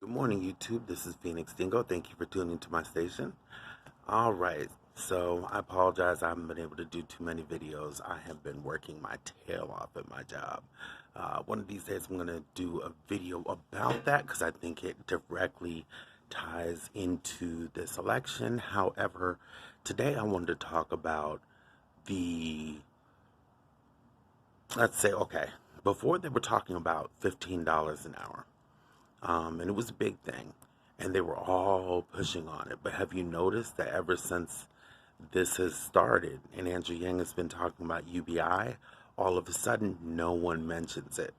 Good morning, YouTube. This is Phoenix Dingo. Thank you for tuning to my station. All right, so I apologize. I haven't been able to do too many videos. I have been working my tail off at my job. One of these days, I'm going to do a video about that because I think it directly ties into this election. However, today I wanted to talk about the, let's say, okay, before they were talking about $15 an hour. And it was a big thing, and they were all pushing on it. But have you noticed that ever since this has started, and Andrew Yang has been talking about UBI, all of a sudden no one mentions it.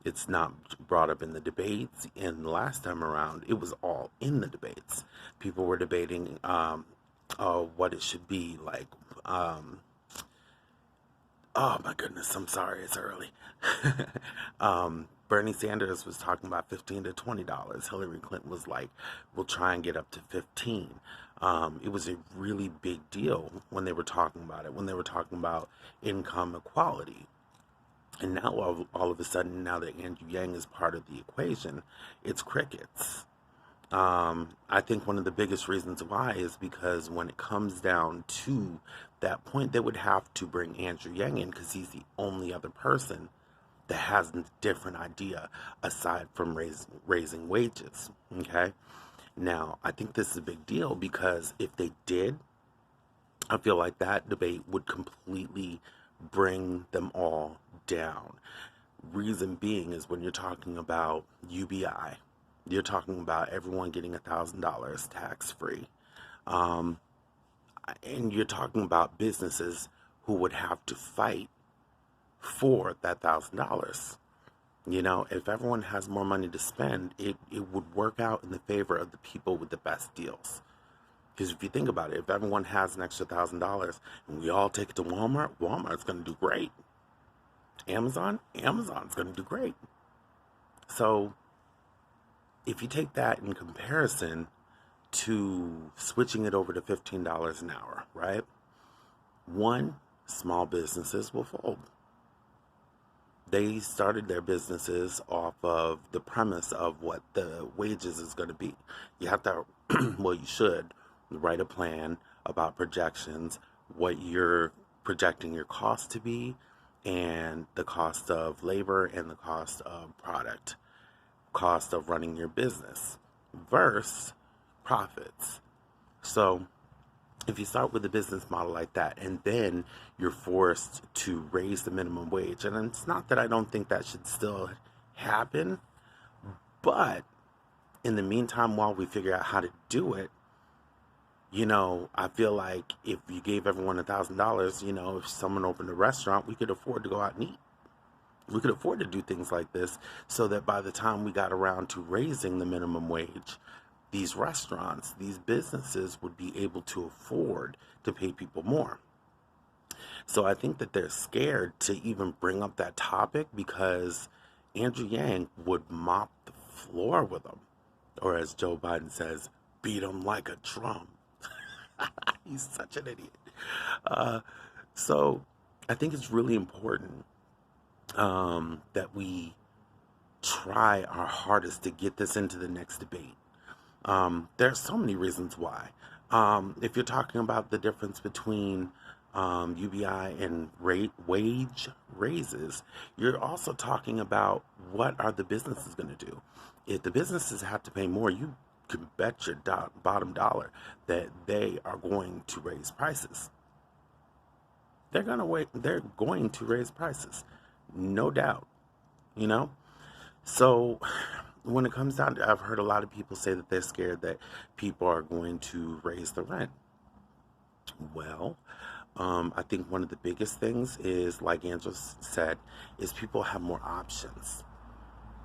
It's not brought up in the debates, and last time around, it was all in the debates. People were debating what it should be like. Oh my goodness, I'm sorry, it's early. Bernie Sanders was talking about $15 to $20. Hillary Clinton was like, we'll try and get up to 15. It was a really big deal when they were talking about it, when they were talking about income equality. And now all of a sudden, now that Andrew Yang is part of the equation, it's crickets. I think one of the biggest reasons why is because when it comes down to that point, they would have to bring Andrew Yang in because he's the only other person that has a different idea aside from raising wages. Okay. Now, I think this is a big deal because if they did, I feel like that debate would completely bring them all down. Reason being is when you're talking about UBI, you're talking about everyone getting $1,000 tax free. And you're talking about businesses who would have to fight for that $1,000. You know, if everyone has more money to spend, it would work out in the favor of the people with the best deals. Because if you think about it, if everyone has an extra $1,000 and we all take it to Walmart, Walmart's going to do great. Amazon's going to do great. So if you take that in comparison to switching it over to $15 an hour, right? One, small businesses will fold. They started their businesses off of the premise of what the wages is going to be. You have to, well, you should write a plan about projections, what you're projecting your cost to be, and the cost of labor and the cost of product, cost of running your business versus profits. So if you start with a business model like that and then you're forced to raise the minimum wage, and it's not that I don't think that should still happen, but in the meantime, while we figure out how to do it, you know, I feel like if you gave everyone $1,000, you know, if someone opened a restaurant, we could afford to go out and eat. We could afford to do things like this so that by the time we got around to raising the minimum wage, these restaurants, these businesses would be able to afford to pay people more. So I think that they're scared to even bring up that topic because Andrew Yang would mop the floor with them. Or as Joe Biden says, beat them like a drum. He's such an idiot. So I think it's really important that we try our hardest to get this into the next debate. There are so many reasons why. If you're talking about the difference between UBI and wage raises, you're also talking about what are the businesses going to do. If the businesses have to pay more, you can bet your bottom dollar that they are going to raise prices. They're going to raise prices, no doubt. You know, so when it comes down to, I've heard a lot of people say that they're scared that people are going to raise the rent. Well, I think one of the biggest things is, like Angela said, is people have more options.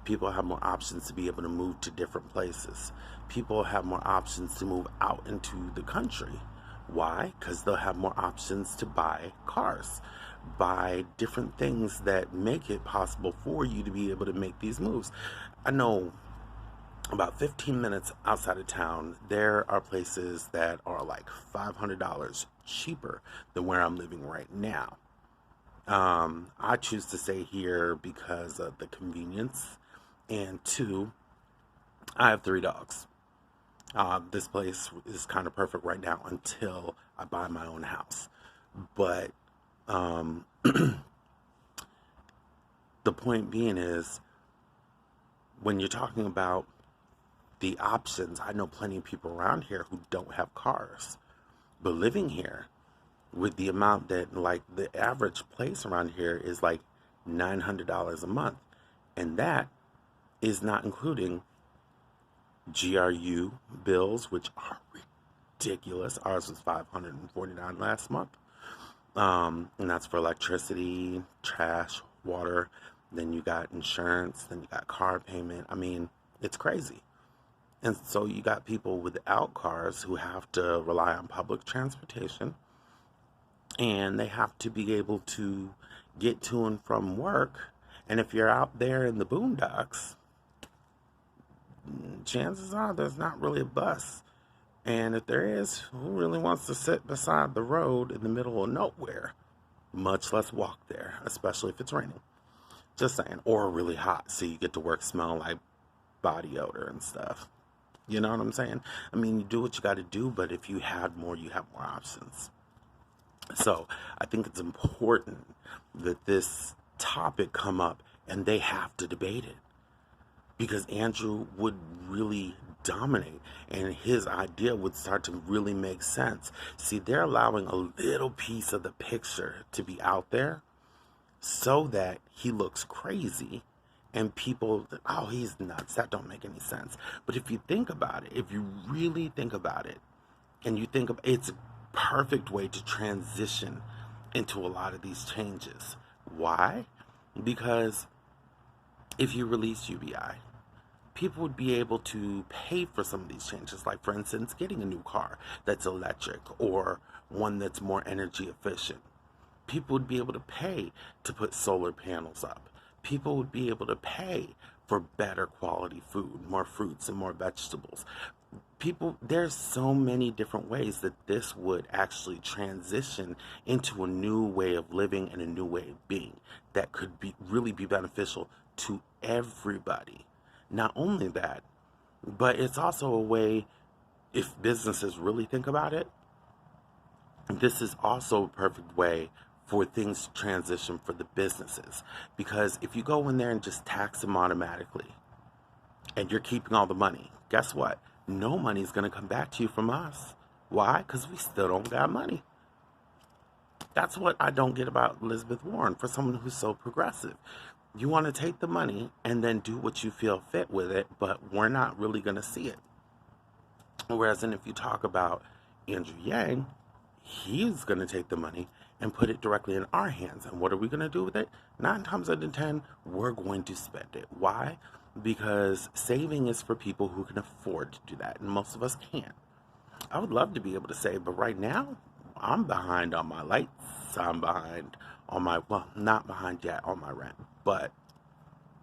People have more options to be able to move to different places. People have more options to move out into the country. Why? Because they'll have more options to buy cars, buy different things that make it possible for you to be able to make these moves. I know about 15 minutes outside of town, there are places that are like $500 cheaper than where I'm living right now. I choose to stay here because of the convenience, and two, I have 3 dogs. This place is kind of perfect right now until I buy my own house. But um, the point being is, when you're talking about the options, I know plenty of people around here who don't have cars, but living here with the amount that, like, the average place around here is like $900 a month, and that is not including GRU bills, which are ridiculous. Ours was $549 last month, and that's for electricity, trash, water. Then you got insurance. Then you got car payment. I mean, it's crazy. And so you got people without cars who have to rely on public transportation, and they have to be able to get to and from work. And if you're out there in the boondocks, chances are there's not really a bus. And if there is, who really wants to sit beside the road in the middle of nowhere, much less walk there, especially if it's raining? Just saying. Or really hot, so you get to work smelling like body odor and stuff. You know what I'm saying? I mean, you do what you got to do, but if you had more, you have more options. So I think it's important that this topic come up and they have to debate it, because Andrew would really dominate and his idea would start to really make sense. See, they're allowing a little piece of the picture to be out there so that he looks crazy and people, oh, he's nuts. That don't make any sense. But if you think about it, if you really think about it, and you think of, it's a perfect way to transition into a lot of these changes. Why? Because if you release UBI, people would be able to pay for some of these changes. Like, for instance, getting a new car that's electric or one that's more energy efficient. People would be able to pay to put solar panels up. People would be able to pay for better quality food, more fruits and more vegetables. There's so many different ways that this would actually transition into a new way of living and a new way of being that could be really be beneficial to everybody. Not only that, but it's also a way, if businesses really think about it, this is also a perfect way for things to transition for the businesses. Because if you go in there and just tax them automatically and you're keeping all the money, guess what? No money is going to come back to you from us. Why? Because we still don't got money. That's what I don't get about Elizabeth Warren, for someone who's so progressive. You want to take the money and then do what you feel fit with it, but we're not really going to see it. Whereas if you talk about Andrew Yang, he's going to take the money and put it directly in our hands. And what are we going to do with it? 9 times out of 10, we're going to spend it. Why? Because saving is for people who can afford to do that, and most of us can't. I would love to be able to save, but right now, I'm behind on my lights. I'm behind on my, well, not behind yet on my rent, but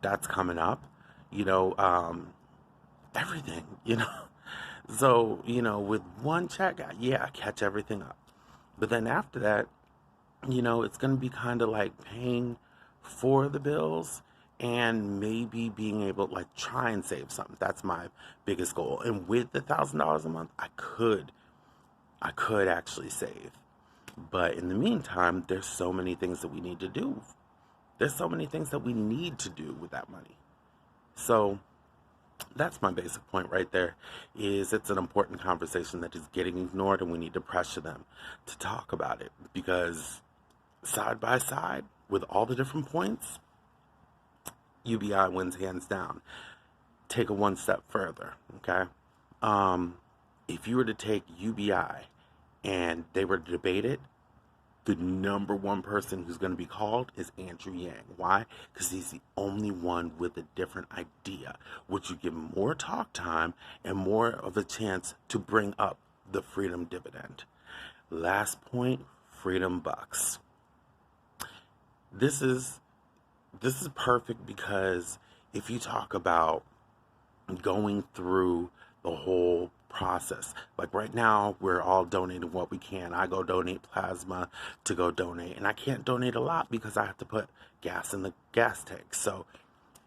that's coming up. You know, everything, you know. So, you know, with one check, yeah, I catch everything up. But then after that, you know, it's going to be kind of like paying for the bills and maybe being able to, like, try and save something. That's my biggest goal. And with the $1,000 a month, I could actually save. But in the meantime, there's so many things that we need to do. There's so many things that we need to do with that money. So that's my basic point right there, is it's an important conversation that is getting ignored, and we need to pressure them to talk about it, because side by side with all the different points, UBI wins hands down. Take it one step further, okay? If you were to take UBI and they were to debate it, the number one person who's going to be called is Andrew Yang. Why? Because he's the only one with a different idea, which would give him more talk time and more of a chance to bring up the freedom dividend. Last point, freedom bucks. This is perfect, because if you talk about going through the whole process, like right now we're all donating what we can. I go donate plasma to go donate, and I can't donate a lot because I have to put gas in the gas tank. So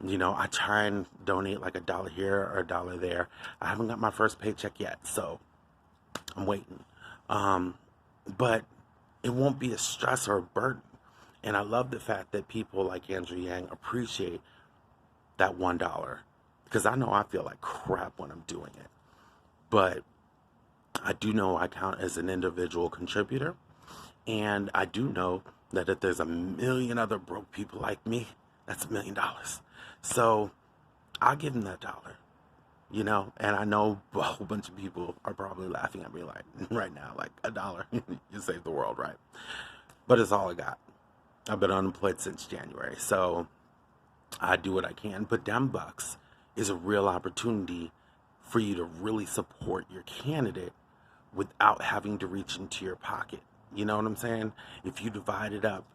You know, I try and donate like $1 here or $1 there. I haven't got my first paycheck yet, so I'm waiting. Um, but it won't be a stress or a burden. And I love the fact that people like Andrew Yang appreciate that $1 because I know I feel like crap when I'm doing it. But I do know I count as an individual contributor. And I do know that if there's a million other broke people like me, that's $1 million. So I'll give them that $1, you know? And I know a whole bunch of people are probably laughing at me like right now, like $1, you save the world, right? But it's all I got. I've been unemployed since January. So I do what I can. But them bucks is a real opportunity for you to really support your candidate without having to reach into your pocket. You know what I'm saying? If you divide it up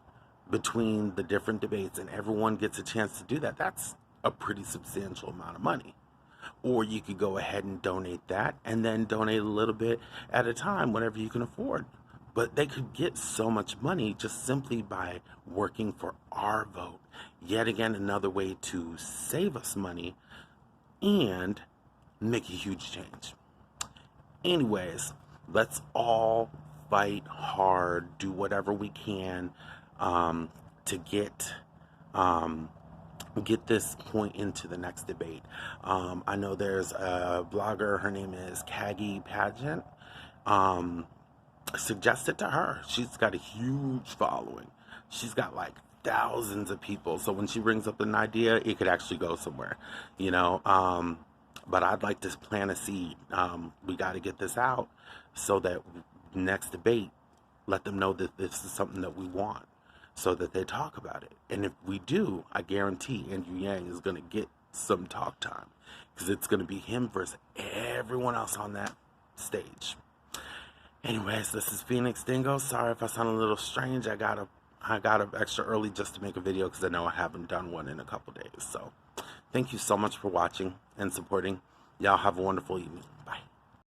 between the different debates and everyone gets a chance to do that, that's a pretty substantial amount of money. Or you could go ahead and donate that and then donate a little bit at a time, whatever you can afford. But they could get so much money just simply by working for our vote. Yet again, another way to save us money and make a huge change. Anyways, let's all fight hard, do whatever we can to get this point into the next debate. I know there's a blogger, her name is Kagi Pageant. Suggest it to her. She's got a huge following. She's got like thousands of people. So when she brings up an idea, it could actually go somewhere, you know. But I'd like to plant a seed. We got to get this out so that next debate, let them know that this is something that we want so that they talk about it. And if we do, I guarantee Andrew Yang is going to get some talk time because it's going to be him versus everyone else on that stage. Anyways, this is Phoenix Dingo. Sorry if I sound a little strange. I got up extra early just to make a video because I know I haven't done one in a couple days. So thank you so much for watching and supporting. Y'all have a wonderful evening.